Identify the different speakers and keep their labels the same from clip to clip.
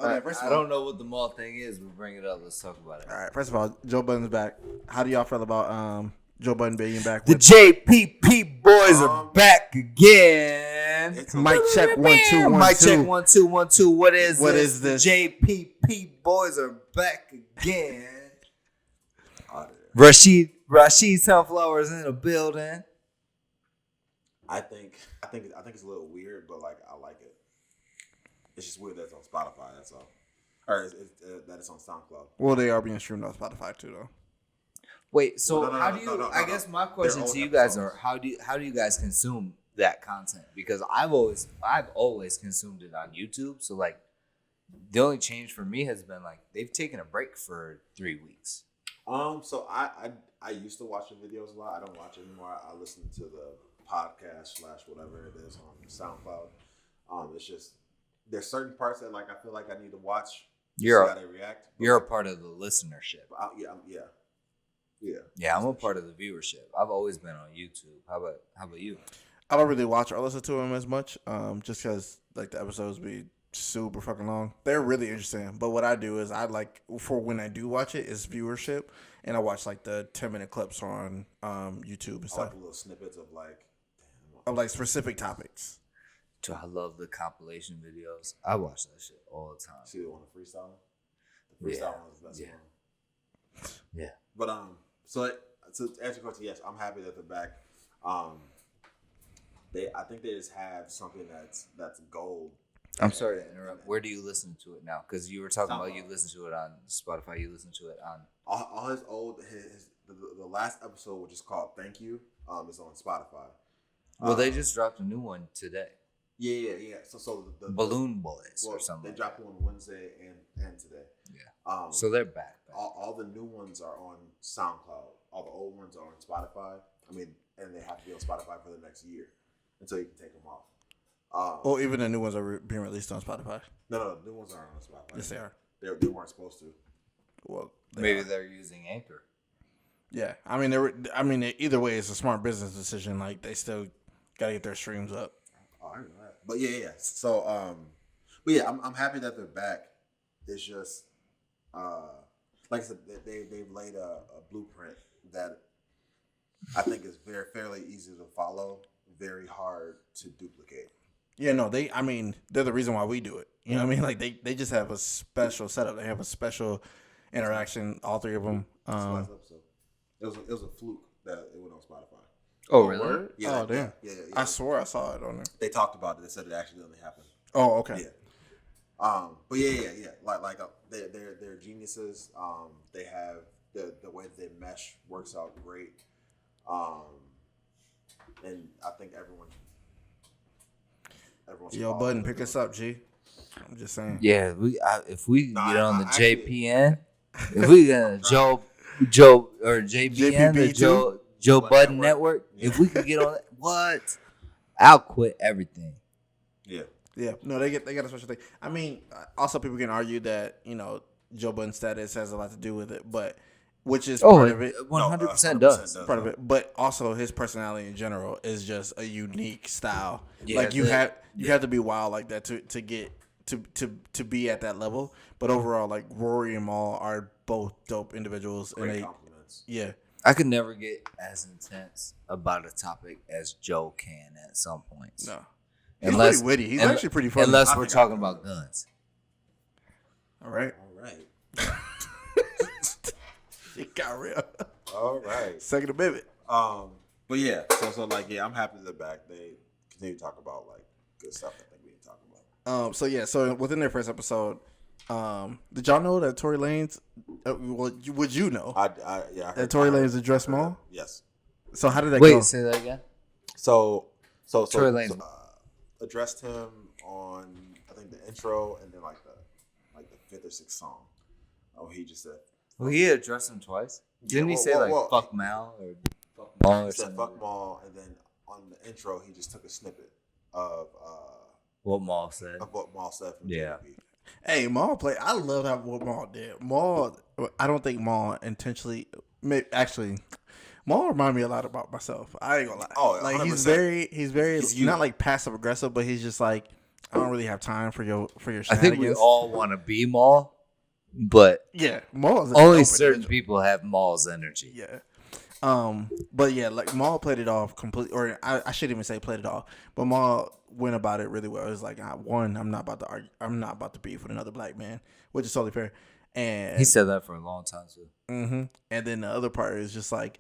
Speaker 1: Okay, first of
Speaker 2: I
Speaker 1: all,
Speaker 2: don't know what the mall thing is, but bring it up. Let's talk about it.
Speaker 1: all right. First of all, Joe Budden's back. How do y'all feel about Joe Budden being back?
Speaker 2: The
Speaker 1: With
Speaker 2: JPP boys are back again.
Speaker 1: Mic check 1 2 1
Speaker 2: Mic
Speaker 1: 2.
Speaker 2: check 1 2 1 2. What is this?
Speaker 1: this?
Speaker 2: The JPP boys are back again. Rashid Sunflower's in the building.
Speaker 3: I think it's a little weird, but like I like it. It's just weird that it's on Spotify. That's all, or that it's on SoundCloud.
Speaker 1: Well, they are being streamed on Spotify too, though.
Speaker 2: Wait, so
Speaker 3: No,
Speaker 2: how do you? I guess my question to you guys are how do you guys consume that content? Because I've always consumed it on YouTube. So like, the only change for me has been like they've taken a break for 3 weeks.
Speaker 3: So I used to watch the videos a lot. I don't watch it anymore. I listen to the podcast / whatever it is on SoundCloud. It's just there's certain parts that like I feel like I need to watch.
Speaker 2: You're
Speaker 3: how they react.
Speaker 2: You're a part of the listenership.
Speaker 3: Yeah.
Speaker 2: I'm a part of the viewership. I've always been on YouTube. How about you?
Speaker 1: I don't really watch or listen to them as much, just because like the episodes be super fucking long. They're really interesting, but what I do is I like for when I do watch it is viewership, and I watch like the 10-minute clips on YouTube and
Speaker 3: I
Speaker 1: stuff
Speaker 3: like little snippets of like
Speaker 1: specific topics.
Speaker 2: Dude, I love the compilation videos. I watch that shit all the time.
Speaker 3: See the one the freestyle. The freestyle one was the best one.
Speaker 2: Yeah.
Speaker 3: But so to answer your question, yes, I'm happy that they're back. I think they just have something that's gold.
Speaker 2: I'm sorry to interrupt. Where do you listen to it now? Because you were talking about you listen to it on Spotify. You listen to it on
Speaker 3: all his old the last episode, which is called "Thank You," is on Spotify.
Speaker 2: Well, they just dropped a new one today.
Speaker 3: Yeah. So the
Speaker 2: Balloon Boys or something.
Speaker 3: They dropped one Wednesday and today.
Speaker 2: Yeah. So they're back.
Speaker 3: All the new ones are on SoundCloud. All the old ones are on Spotify. I mean, and they have to be on Spotify for the next year until you can take them off.
Speaker 1: Even the new ones are being released on Spotify.
Speaker 3: No, the new ones aren't on Spotify.
Speaker 1: Yes, they are.
Speaker 3: They weren't supposed to.
Speaker 1: Well,
Speaker 2: maybe they're using Anchor.
Speaker 1: Yeah, I mean, either way, it's a smart business decision. Like they still gotta get their streams up.
Speaker 3: Oh, I didn't know that. But yeah. So, but yeah, I'm happy that they're back. It's just, like I said, they've laid a blueprint that I think is fairly easy to follow, very hard to duplicate.
Speaker 1: Yeah, no, they're the reason why we do it. You know what I mean? Like they just have a special setup. They have a special interaction. All three of them.
Speaker 3: Last episode. It was a fluke that it went on Spotify.
Speaker 2: Oh, really?
Speaker 3: Yeah.
Speaker 1: Oh, damn.
Speaker 3: Yeah.
Speaker 1: I swore I saw it on there.
Speaker 3: They talked about it. They said it actually happened.
Speaker 1: Oh, okay.
Speaker 3: Yeah. But yeah. Like they're geniuses. They have the way that they mesh works out great. And I think everyone's
Speaker 1: Yo, Budden, pick us up, G. I'm just saying.
Speaker 2: Yeah, if we get on the JPN, if we get on Joe or JBN, the Joe Budden Network, if we could get on that, what? I'll quit everything.
Speaker 3: Yeah.
Speaker 1: No, they got a special thing. I mean, also people can argue that Joe Budden's status has a lot to do with it, but which is part of it.
Speaker 2: 100% does.
Speaker 1: Part of it, but also his personality in general is just a unique style.
Speaker 2: Yeah,
Speaker 1: like you have to be wild like that to get to be at that level. But overall, like Rory and Maul are both dope individuals,
Speaker 3: Great compliments.
Speaker 1: Yeah.
Speaker 2: I could never get as intense about a topic as Joe can at some points.
Speaker 1: No. He's pretty witty. He's actually pretty funny.
Speaker 2: Unless we're talking about guns.
Speaker 1: All right. It got real.
Speaker 3: All right.
Speaker 1: Second Amendment.
Speaker 3: But yeah, so like I'm happy they're back. They continue to talk about like good stuff that we need to talk about.
Speaker 1: So within their first episode, did y'all know that Tory Lanez? Would you know?
Speaker 3: I
Speaker 1: that Tory Lanez addressed Maul?
Speaker 3: Yes.
Speaker 1: So how did that go?
Speaker 2: Wait, say that again.
Speaker 3: So
Speaker 2: Tory Lanez
Speaker 3: addressed him on I think the intro and then like the fifth or sixth song. Oh, he just said.
Speaker 2: Well, he addressed him twice. Didn't he say fuck Mal or fuck Maul or something?
Speaker 3: Fuck Maul, and then on the intro he just took a snippet of
Speaker 2: what Maul said.
Speaker 3: Of what Maul said from
Speaker 2: yeah.
Speaker 3: JP.
Speaker 1: Hey, Maul played. I love how what Maul did. I don't think Maul intentionally. Actually, Maul reminded me a lot about myself. I ain't gonna lie.
Speaker 3: Oh,
Speaker 1: like
Speaker 3: 100%.
Speaker 1: he's very
Speaker 3: He's
Speaker 1: not like passive aggressive, but he's just like I don't really have time for your
Speaker 2: I
Speaker 1: shenanigans.
Speaker 2: think we all want to be Maul, but
Speaker 1: yeah, Maul's
Speaker 2: only certain people have Maul's energy.
Speaker 1: Yeah. But yeah, like Maul played it off completely, or I shouldn't even say played it off, but Maul went about it really well. It was like, one, I'm not about to argue, I'm not about to beef with another black man, which is totally fair. And
Speaker 2: he said that for a long time too.
Speaker 1: Mm-hmm. And then the other part is just like,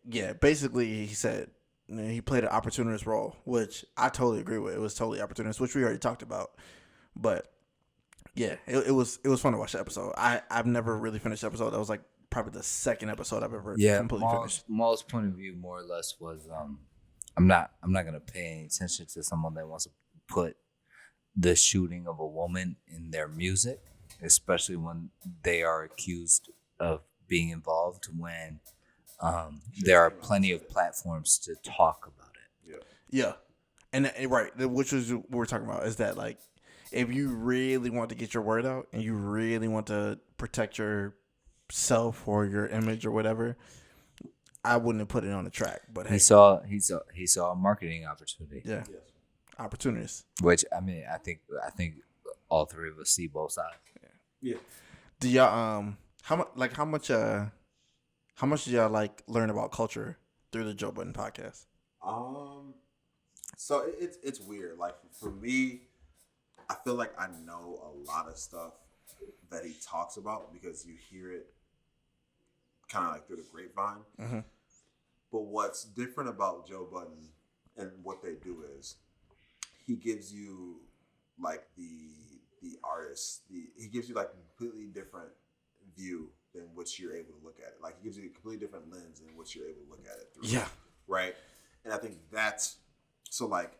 Speaker 1: yeah, basically he said he played an opportunist role, which I totally agree with. It was totally opportunist, which we already talked about. But yeah, it was fun to watch the episode. I've never really finished the episode. That was like probably the second episode I've ever completely finished.
Speaker 2: Maul's point of view more or less was I'm not gonna pay any attention to someone that wants to put the shooting of a woman in their music, especially when they are accused of being involved when there are plenty of platforms to talk about it.
Speaker 1: Yeah. And right, which is what we're talking about, is that like, if you really want to get your word out and you really want to protect yourself or your image or whatever, I wouldn't have put it on the track. But hey,
Speaker 2: he saw a marketing opportunity.
Speaker 1: Yeah. Yes. Opportunities.
Speaker 2: Which I mean, I think all three of us see both sides.
Speaker 3: Yeah.
Speaker 1: Do y'all how much did y'all like learn about culture through the Joe Budden podcast?
Speaker 3: So it's weird. Like for me, I feel like I know a lot of stuff that he talks about because you hear it kind of like through the grapevine.
Speaker 1: Mm-hmm.
Speaker 3: But what's different about Joe Budden and what they do is he gives you like the artist, he gives you like a completely different view than which you're able to look at it. Like he gives you a completely different lens in which you're able to look at it through.
Speaker 1: Yeah.
Speaker 3: Right. And I think that's so like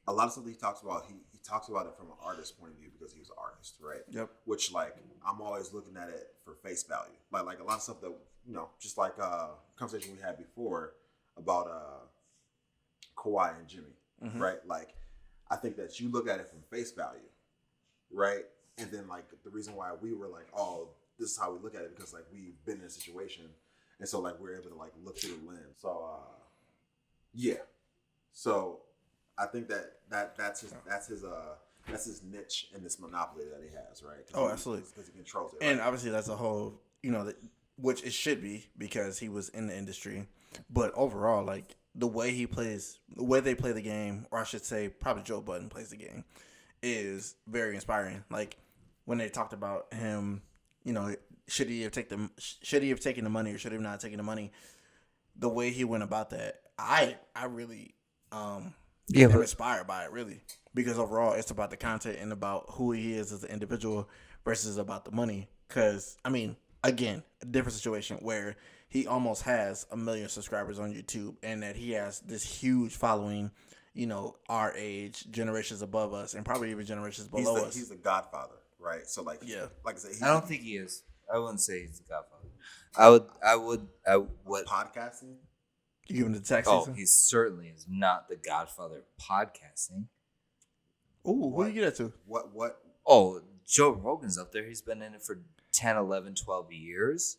Speaker 3: a lot of stuff that he talks about, he talks about it from an artist's point of view because he was an artist, right?
Speaker 1: Yep.
Speaker 3: Which like I'm always looking at it for face value. Like a lot of stuff that, you know, just like conversation we had before about Kawhi and Jimmy,
Speaker 1: mm-hmm.
Speaker 3: right? Like I think that you look at it from face value, right? And then like the reason why we were like, oh, this is how we look at it because like we've been in a situation, and so like we're able to like look through the lens. So yeah. So I think that's his niche in this monopoly that he has, right?
Speaker 1: Oh, absolutely.
Speaker 3: Because he controls it.
Speaker 1: And
Speaker 3: right?
Speaker 1: obviously that's a whole, which it should be because he was in the industry. But overall, like the way they play the game, or I should say probably Joe Budden plays the game, is very inspiring. Like when they talked about him, should he have taken the money or should he have not taken the money? The way he went about that, I really am inspired by it, really, because overall it's about the content and about who he is as an individual versus about the money. Because I mean, again, a different situation where he almost has 1 million subscribers on YouTube and that he has this huge following, our age, generations above us, and probably even generations below us.
Speaker 3: He's the godfather, right? So like,
Speaker 1: yeah,
Speaker 3: like I said,
Speaker 2: I don't think he is. I wouldn't say he's the godfather. I would.
Speaker 3: Podcasting?
Speaker 1: You give him the tax
Speaker 2: Oh,
Speaker 1: season?
Speaker 2: he certainly is not the godfather of podcasting.
Speaker 1: Ooh, who do you get that to?
Speaker 3: What?
Speaker 2: Oh, Joe Rogan's up there. He's been in it for 10, 11, 12 years.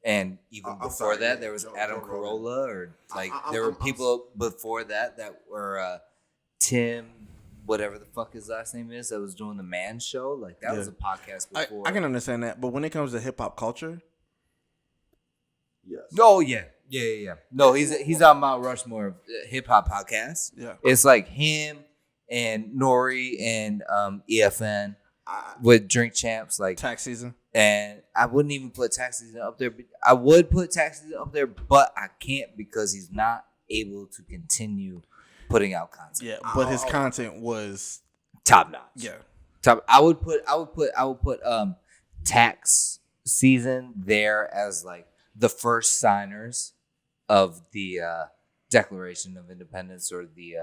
Speaker 2: And even before that, there was Adam Carolla, or like there were people before that were Tim, whatever the fuck his last name is, that was doing the Man Show. Like that was a podcast before.
Speaker 1: I can understand that, but when it comes to hip hop culture,
Speaker 3: yes.
Speaker 2: Oh yeah. No, he's on Mount Rushmore of hip hop podcasts.
Speaker 1: Yeah,
Speaker 2: it's like him and Nori and EFN with Drink Champs, like
Speaker 1: tax season.
Speaker 2: And I wouldn't even put Tax Season up there. I would put Tax Season up there, but I can't because he's not able to continue putting out content.
Speaker 1: Yeah, but his content was
Speaker 2: top notch.
Speaker 1: Yeah,
Speaker 2: top. I would put Tax Season there as like the first signers of the Declaration of Independence, or the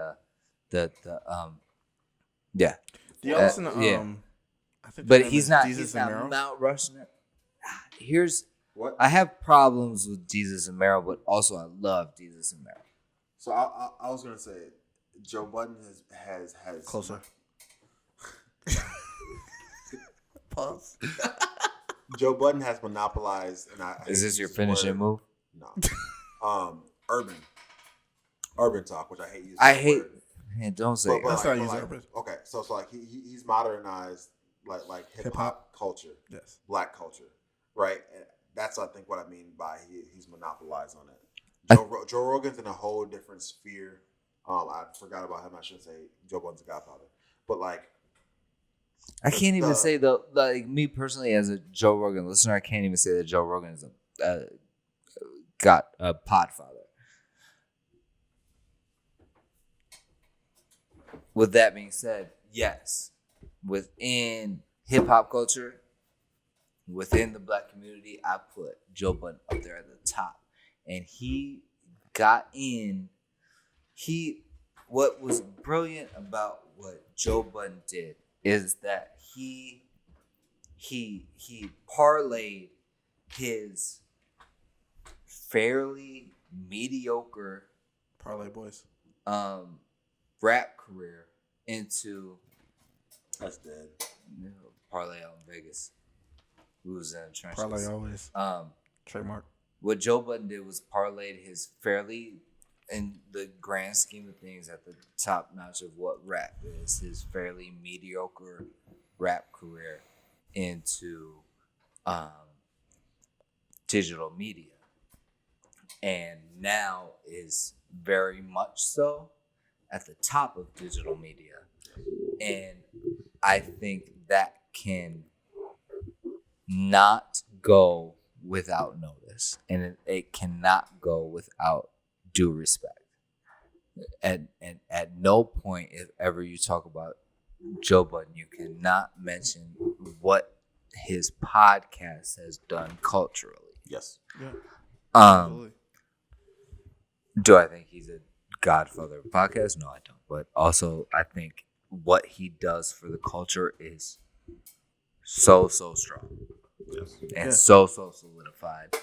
Speaker 2: yeah.
Speaker 1: Do y'all listen to
Speaker 2: yeah.
Speaker 1: I think
Speaker 2: but he's not Mount Rushmore. Here's
Speaker 3: what
Speaker 2: I have problems with Jesus and Mero, but also I love Jesus and Mero.
Speaker 3: So I was gonna say Joe Budden has
Speaker 1: closer. Pause.
Speaker 3: Joe Budden has monopolized, and
Speaker 2: is this your finishing move?
Speaker 3: No. Urban talk, which I hate using.
Speaker 2: I hate. Man, don't say
Speaker 3: But
Speaker 1: Let's
Speaker 3: like,
Speaker 1: not
Speaker 3: but
Speaker 1: use
Speaker 3: like,
Speaker 1: urban.
Speaker 3: okay, so like he's modernized like hip hop culture,
Speaker 1: Yes.
Speaker 3: black culture, right? And that's I think what I mean by he's monopolized on it. Joe Rogan's in a whole different sphere. I forgot about him. I shouldn't say Joe Budden's a godfather, but like
Speaker 2: I can't even say though. Like me personally, as a Joe Rogan listener, I can't even say that Joe Rogan is got a podfather. With that being said, yes, within hip hop culture, within the black community, I put Joe Budden up there at the top, and he got in. What was brilliant about what Joe Budden did is that he parlayed his fairly mediocre
Speaker 1: Parlay boys.
Speaker 2: rap career into
Speaker 3: that's dead.
Speaker 2: parlay out in Vegas. Who was in the trenches?
Speaker 1: Parlay always. Trademark.
Speaker 2: What Joe Budden did was parlayed his fairly, in the grand scheme of things, at the top notch of what rap is, his fairly mediocre rap career into digital media. And now is very much so at the top of digital media. And I think that can not go without notice. And it cannot go without due respect. At no point, if ever you talk about Joe Budden, you cannot mention what his podcast has done culturally.
Speaker 3: Yes.
Speaker 1: Yeah.
Speaker 2: Absolutely. Do I think he's a godfather of podcasts? No, I don't. But also, I think what he does for the culture is so strong.
Speaker 3: Yes.
Speaker 2: And so solidified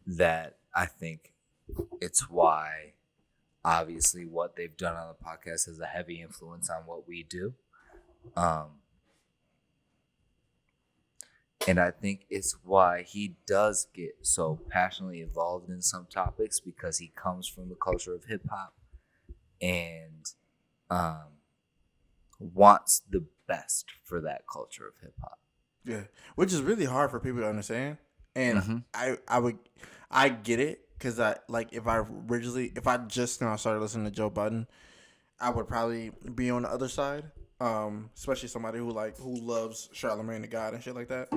Speaker 2: that I think it's why, obviously, what they've done on the podcast has a heavy influence on what we do. And I think it's why he does get so passionately involved in some topics, because he comes from the culture of hip hop and wants the best for that culture of hip hop.
Speaker 1: Yeah, which is really hard for people to understand, and I get it, because if I just now started listening to Joe Budden, I would probably be on the other side, especially somebody who loves Charlamagne the God and shit like that,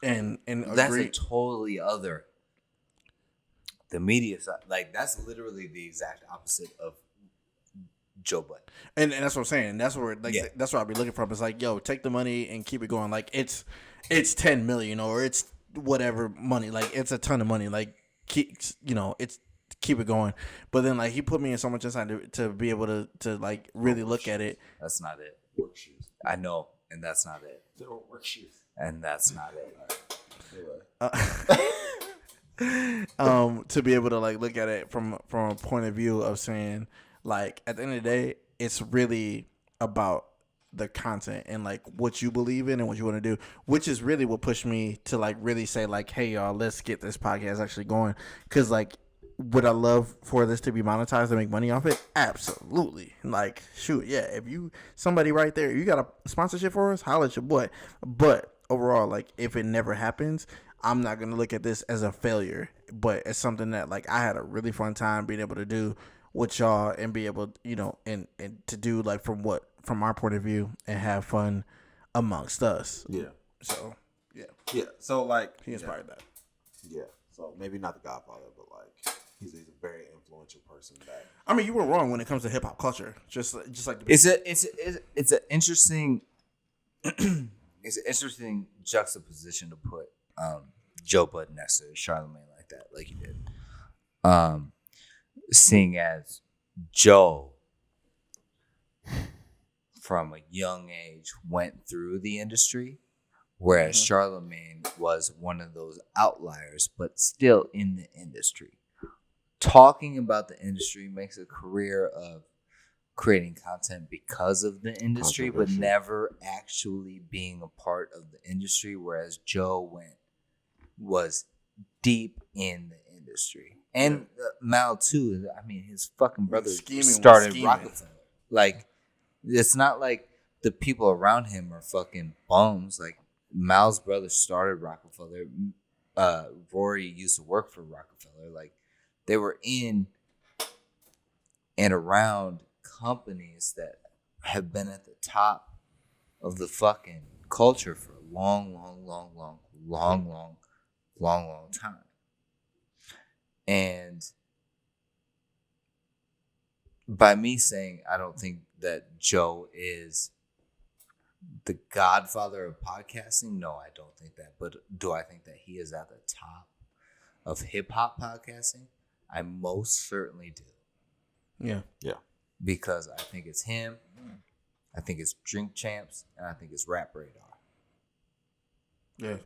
Speaker 1: and
Speaker 2: that's
Speaker 1: agree.
Speaker 2: a totally other. The media side, like that's literally the exact opposite of Joe Budden.
Speaker 1: And that's what I'm saying. That's where that's what I'll be looking for. It's like, yo, take the money and keep it going. Like it's 10 million or it's whatever money. Like it's a ton of money. Like keep it going. But then like he put me in so much inside to be able to like really look at it.
Speaker 2: That's not it.
Speaker 3: Work shoes.
Speaker 2: I know, and that's not it.
Speaker 3: They don't work shoes.
Speaker 2: And that's not it.
Speaker 3: Anyway.
Speaker 1: To be able to like look at it from a point of view of saying, like, at the end of the day, it's really about the content and like what you believe in and what you want to do, which is really what pushed me to like really say like, hey y'all, let's get this podcast actually going. Because like, would I love for this to be monetized and make money off it? Absolutely. Like, shoot, yeah. If you somebody right there, you got a sponsorship for us, holla at your boy. But overall, like, if it never happens, I'm not gonna look at this as a failure, but it's something that like I had a really fun time being able to do with y'all and be able, and to do like from our point of view and have fun amongst us.
Speaker 3: Yeah.
Speaker 1: So
Speaker 3: yeah. So like
Speaker 1: he inspired that.
Speaker 3: Yeah. So maybe not the Godfather, but like he's a very influential person. That
Speaker 1: I mean, you were wrong when it comes to hip hop culture. Just like
Speaker 2: it's an interesting it's an interesting juxtaposition to put Joe Budden next to Charlamagne like that, like you did. Seeing as Joe, from a young age, went through the industry, whereas Charlamagne was one of those outliers, but still in the industry. Talking about the industry makes a career of creating content because of the industry, but never actually being a part of the industry, whereas Joe was deep in the industry. And Mal too. I mean, his fucking brother started Rockefeller. Like, it's not like the people around him are fucking bums. Like, Mal's brother started Rockefeller. Rory used to work for Rockefeller. Like, they were in and around companies that have been at the top of the fucking culture for a long time. And by me saying I don't think that Joe is the godfather of podcasting, no, I don't think that. But do I think that he is at the top of hip hop podcasting? I most certainly do.
Speaker 1: Yeah.
Speaker 2: Because I think it's him, I think it's Drink Champs, and I think it's Rap Radar.
Speaker 1: Yeah.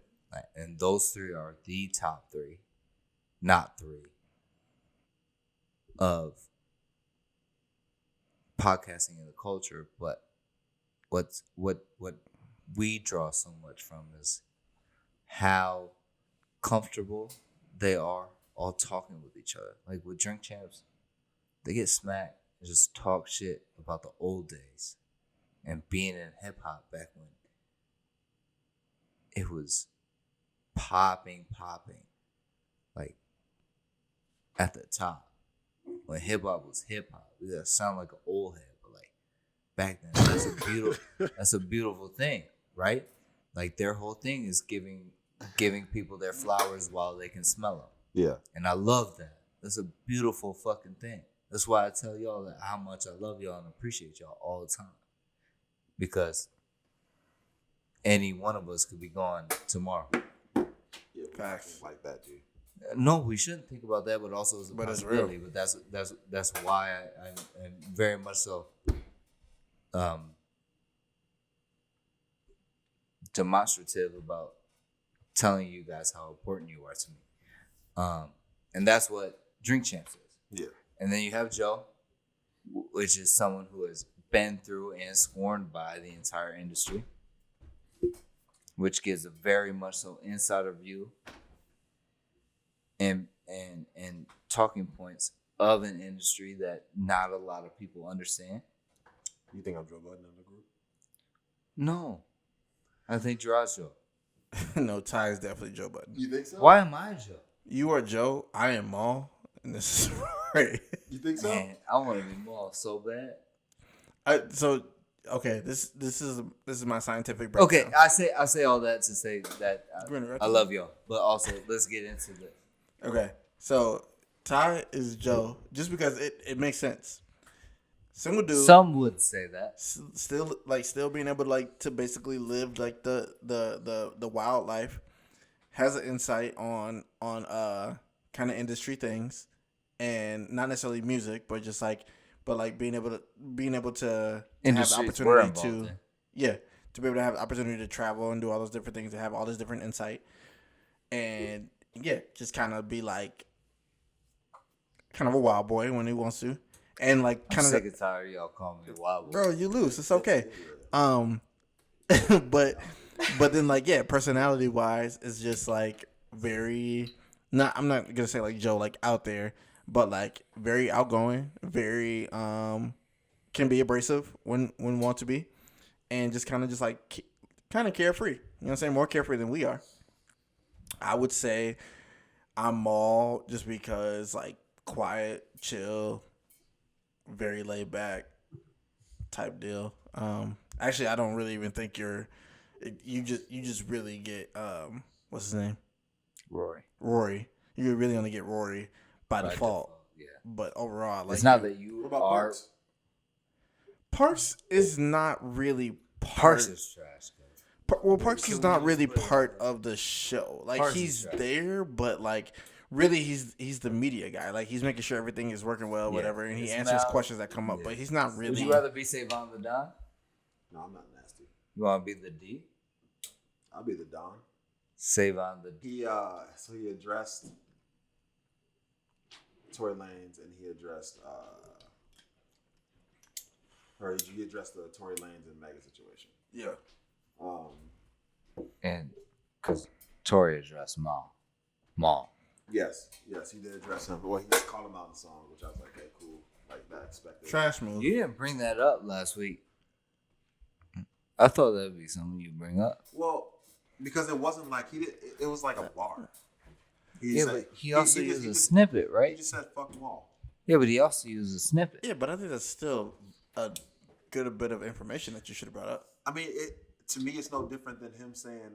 Speaker 2: And those three are the top three, not three, of podcasting in the culture. But what we draw so much from is how comfortable they are all talking with each other. Like with Drink Champs, they get smacked and just talk shit about the old days and being in hip hop back when it was popping, like at the top. When hip hop was hip hop, it sound like an old head, but like back then, that's a beautiful thing, right? Like their whole thing is giving people their flowers while they can smell them.
Speaker 3: Yeah,
Speaker 2: and I love that. That's a beautiful fucking thing. That's why I tell y'all that how much I love y'all and appreciate y'all all the time. Because any one of us could be gone tomorrow.
Speaker 3: yeah,
Speaker 1: Facts.
Speaker 3: like that, dude.
Speaker 2: No, we shouldn't think about that, but also as a
Speaker 1: But it's
Speaker 2: possibility. But that's why I'm very much so demonstrative about telling you guys how important you are to me. And that's what Drink Champs is.
Speaker 3: Yeah.
Speaker 2: And then you have Joe, which is someone who has been through and scorned by the entire industry, which gives a very much so insider view and talking points of an industry that not a lot of people understand.
Speaker 3: You think I'm Joe Budden in the group?
Speaker 2: No, I think Gerard's Joe.
Speaker 1: No, Ty is definitely Joe Budden.
Speaker 3: You think so?
Speaker 2: Why am I Joe?
Speaker 1: You are Joe. I am Maul. And this is right.
Speaker 3: You think so?
Speaker 2: Man, I want to be Maul so bad.
Speaker 1: This is my scientific breakdown.
Speaker 2: Okay, I say all that to say that I love y'all, but also let's get into this.
Speaker 1: Okay, so Ty is Joe just because it makes sense. Single dude.
Speaker 2: Some would say that.
Speaker 1: Still being able to basically live like the wild life, has an insight on kind of industry things, and not necessarily music, but just being able to have the opportunity to be able to have the opportunity to travel and do all those different things, to have all this different insight, and just kind of be like kind of a wild boy when he wants to. And like kind of
Speaker 2: sick and tired of y'all calling me wild boy.
Speaker 1: Bro, you lose. It's okay. But then personality wise, it's just like very I'm not gonna say like Joe like out there, but like very outgoing, very can be abrasive when want to be, and just kind of carefree. You know what I'm saying? More carefree than we are. I would say I'm Maul just because like quiet, chill, very laid back type deal. Actually, I don't really even think you just really get what's his name? Rory. You really only get Rory by default.
Speaker 2: Yeah.
Speaker 1: But overall, like
Speaker 2: it's not that you
Speaker 3: What about
Speaker 2: are.
Speaker 3: Parks?
Speaker 1: Parks is not really
Speaker 2: Parks is trash.
Speaker 1: Parks is not really part of the show. Like
Speaker 2: Parks
Speaker 1: he's
Speaker 2: is trash.
Speaker 1: there, but like really he's the media guy. Like he's making sure everything is working well, whatever, and he
Speaker 2: It's
Speaker 1: answers
Speaker 2: not-
Speaker 1: questions that come up.
Speaker 2: yeah.
Speaker 1: But he's not really.
Speaker 2: Would you rather be Savon the Don?
Speaker 3: No, I'm not nasty.
Speaker 2: You want to be the D?
Speaker 3: I'll be the Don.
Speaker 2: Savon the D.
Speaker 3: He addressed Tory Lanez and he addressed he addressed the Tory Lanez and Megan situation.
Speaker 1: Yeah.
Speaker 2: And because Tory addressed Maul.
Speaker 3: Yes, he did address him. Well, he just called him out in the song, which I was like, okay, cool. like that expected.
Speaker 1: Trash move.
Speaker 2: You didn't bring that up last week. I thought that'd be something you bring up.
Speaker 3: Well, because it wasn't like he did. It was like a bar.
Speaker 2: But he also used a snippet, right?
Speaker 3: He just said "fuck them all."
Speaker 2: Yeah, but he also used a snippet.
Speaker 1: Yeah, but I think that's still a good bit of information that you should have brought up.
Speaker 3: I mean, to me, it's no different than him saying,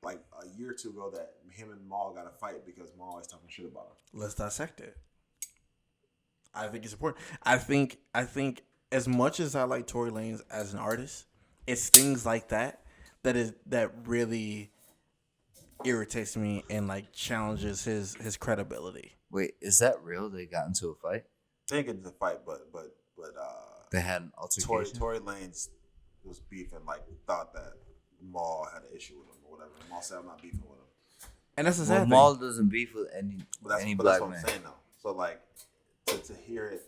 Speaker 3: like a year or two ago, that him and Maul got a fight because Maul is talking shit about him.
Speaker 1: Let's dissect it. I think it's important. I think as much as I like Tory Lanez as an artist, it's things like that that really irritates me and like challenges his credibility.
Speaker 2: Wait, is that real? They got into a fight?
Speaker 3: They didn't get into a fight, but
Speaker 2: They had an altercation?
Speaker 3: Tory Lanez was beefing, like thought that Maul had an issue with him or whatever. Maul said, "I'm not beefing with him."
Speaker 1: And that's the sad thing.
Speaker 2: Maul doesn't beef with any
Speaker 3: But
Speaker 2: black
Speaker 3: that's what
Speaker 2: man.
Speaker 3: I'm saying though. So like to hear it,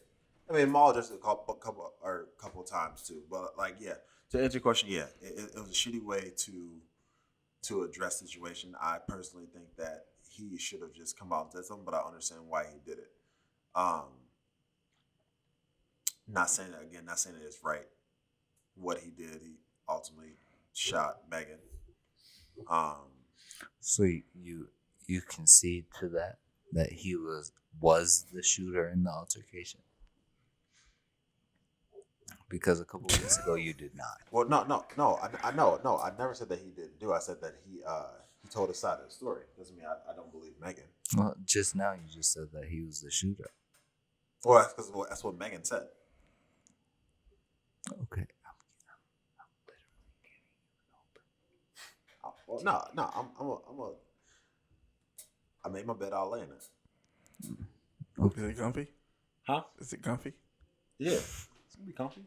Speaker 3: I mean Maul just a couple of times too. But like to answer your question, it was a shitty way to address the situation. I personally think that he should have just come out and said something, but I understand why he did it. Not saying that it's right what he did. He ultimately shot Megan.
Speaker 2: So you concede to that he was the shooter in the altercation? Because a couple weeks ago you did not.
Speaker 3: Well, no. I never said that he didn't do it. I said that he told his side of the story. Doesn't mean I don't believe Megan.
Speaker 2: Well, just now you just said that he was the shooter.
Speaker 3: Well, that's because that's what Megan said.
Speaker 2: Okay.
Speaker 3: Well, I made my bed. I'll lay in it.
Speaker 1: Is it comfy?
Speaker 3: Huh?
Speaker 1: Is it comfy?
Speaker 3: Yeah, it's gonna be comfy.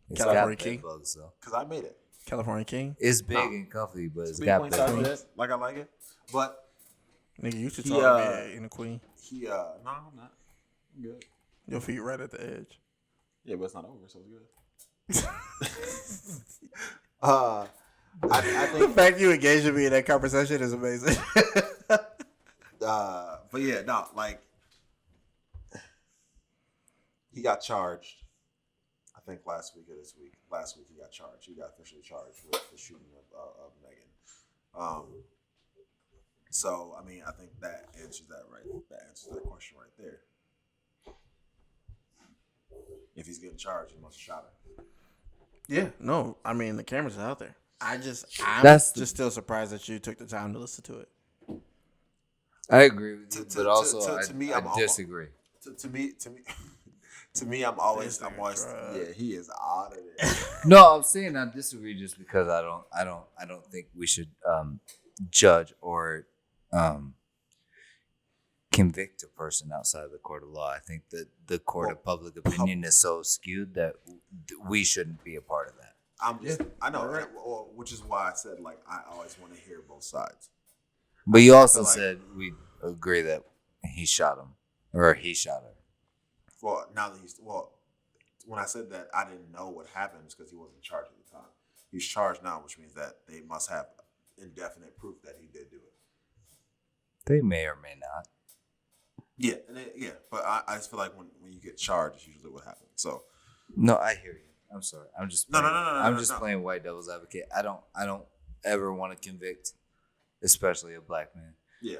Speaker 2: It's
Speaker 1: California
Speaker 2: got
Speaker 1: King?
Speaker 2: bed bugs, though.
Speaker 3: Cause I made it.
Speaker 1: California King?
Speaker 2: It's big and comfy, but it's
Speaker 3: Big
Speaker 2: got
Speaker 3: queen
Speaker 2: bed
Speaker 3: size
Speaker 2: bugs.
Speaker 3: bed, like I like it. But
Speaker 1: Nigga, you should
Speaker 3: He,
Speaker 1: talk me in a queen.
Speaker 3: no, I'm not. I'm good.
Speaker 1: Your feet right at the edge.
Speaker 3: Yeah, but it's not over, so it's good. I
Speaker 1: The
Speaker 3: think.
Speaker 1: fact you engaged with me in that conversation is amazing.
Speaker 3: But yeah, no, like he got charged. I think last week or this week. Last week he got charged. He got officially charged with the shooting of Megan. So I mean, I think that answers that right. That answers that question right there. If he's getting charged, he must have shot her.
Speaker 1: Yeah, no. I mean, the cameras are out there. I'm just still surprised that you took the time to listen to it.
Speaker 2: I agree with you,
Speaker 3: To-
Speaker 2: but
Speaker 3: to-
Speaker 2: also
Speaker 3: to me,
Speaker 2: I
Speaker 3: I'm
Speaker 2: disagree.
Speaker 3: To me, I'm always,
Speaker 1: This nigga
Speaker 3: yeah, he is out of there.
Speaker 2: No, I'm saying I disagree just because I don't think we should judge or convict a person outside of the court of law. I think that the court of public opinion is so skewed that we shouldn't be a part of that.
Speaker 3: I know, right? Well, which is why I said like I always want to hear both sides.
Speaker 2: But you also
Speaker 3: like-
Speaker 2: said we agree that he shot him or he shot her.
Speaker 3: Well, now that when I said that I didn't know what happened, it's because he wasn't charged at the time. He's charged now, which means that they must have indefinite proof that he did do it.
Speaker 2: They may or may not.
Speaker 3: Yeah, but I just feel like when you get charged, it's usually what happens. So
Speaker 2: No, I hear you. I'm sorry. I'm just
Speaker 3: No,
Speaker 2: playing,
Speaker 3: no.
Speaker 2: I'm just playing white devil's advocate. I don't ever want to convict, especially a black man.
Speaker 3: yeah,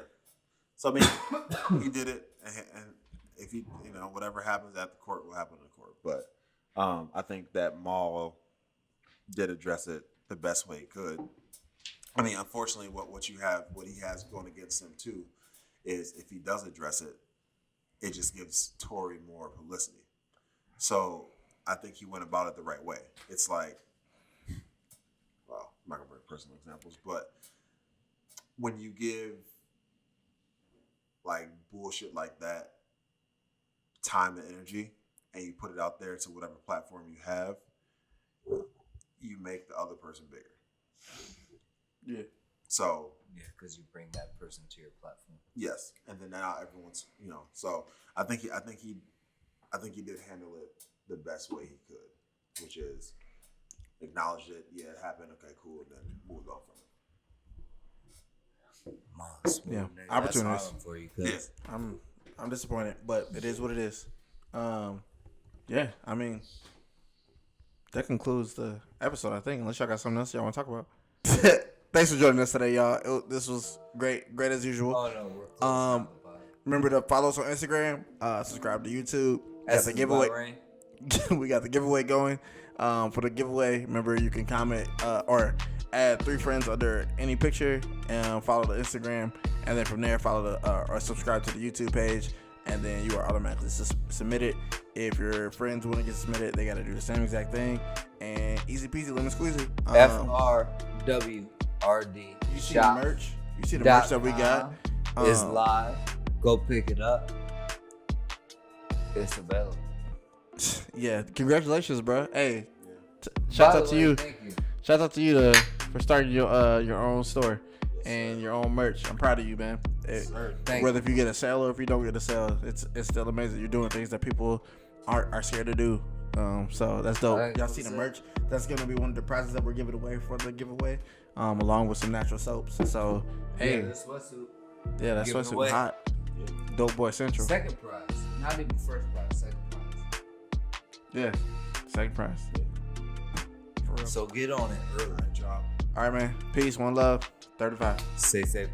Speaker 3: so I mean, he did it, and if he, whatever happens at the court will happen in the court. But I think that Maul did address it the best way he could. I mean, unfortunately, what he has going against him too, is if he does address it, it just gives Tory more publicity. So I think he went about it the right way. It's like, well, I'm not gonna bring personal examples, but when you give like bullshit like that time and energy, and you put it out there to whatever platform you have, you make the other person bigger.
Speaker 1: Yeah.
Speaker 3: So
Speaker 2: Yeah, because you bring that person to your platform.
Speaker 3: yes, and then now everyone's So I think he did handle it the best way he could, which is acknowledge it. Yeah, it happened. Okay, cool, and then moved on from it.
Speaker 1: Yeah, opportunities.
Speaker 2: For you, cause
Speaker 3: Yeah.
Speaker 1: I'm disappointed, but it is what it is. Yeah, I mean, that concludes the episode, I think, unless y'all got something else y'all want to talk about. Thanks for joining us today, y'all. This was great as usual.
Speaker 2: Oh no, we're close.
Speaker 1: Remember to follow us on Instagram, subscribe to YouTube. Got the giveaway. We got the giveaway going. For the giveaway, remember you can comment or add 3 friends under any picture and follow the Instagram, and then from there follow the or subscribe to the YouTube page, and then you are automatically submitted. If your friends want to get submitted, they got to do the same exact thing, and easy peasy lemon squeezy.
Speaker 2: FRWRD.
Speaker 1: You see the merch? You see the merch that we got?
Speaker 2: Is live. Go pick it up. It's available.
Speaker 1: Yeah, congratulations, bro. Hey, shout out to you.
Speaker 2: Thank you.
Speaker 1: Shout out to you for starting your own store and your own merch. I'm proud of you, man. Whether if you get a sale or if you don't get a sale, it's still amazing. You're doing things that people are scared to do. So that's dope. Y'all see the merch? That's gonna be one of the prizes that we're giving away for the giveaway, along with some natural soaps. So hey,
Speaker 2: the sweatsuit.
Speaker 1: Yeah, that sweatsuit hot. Dope Boy Central.
Speaker 2: Second prize, not even first prize. Second prize.
Speaker 1: Yeah, second prize.
Speaker 2: So get on it early.
Speaker 3: Good job.
Speaker 1: All right, man. Peace, one love. 35.
Speaker 2: Stay safe.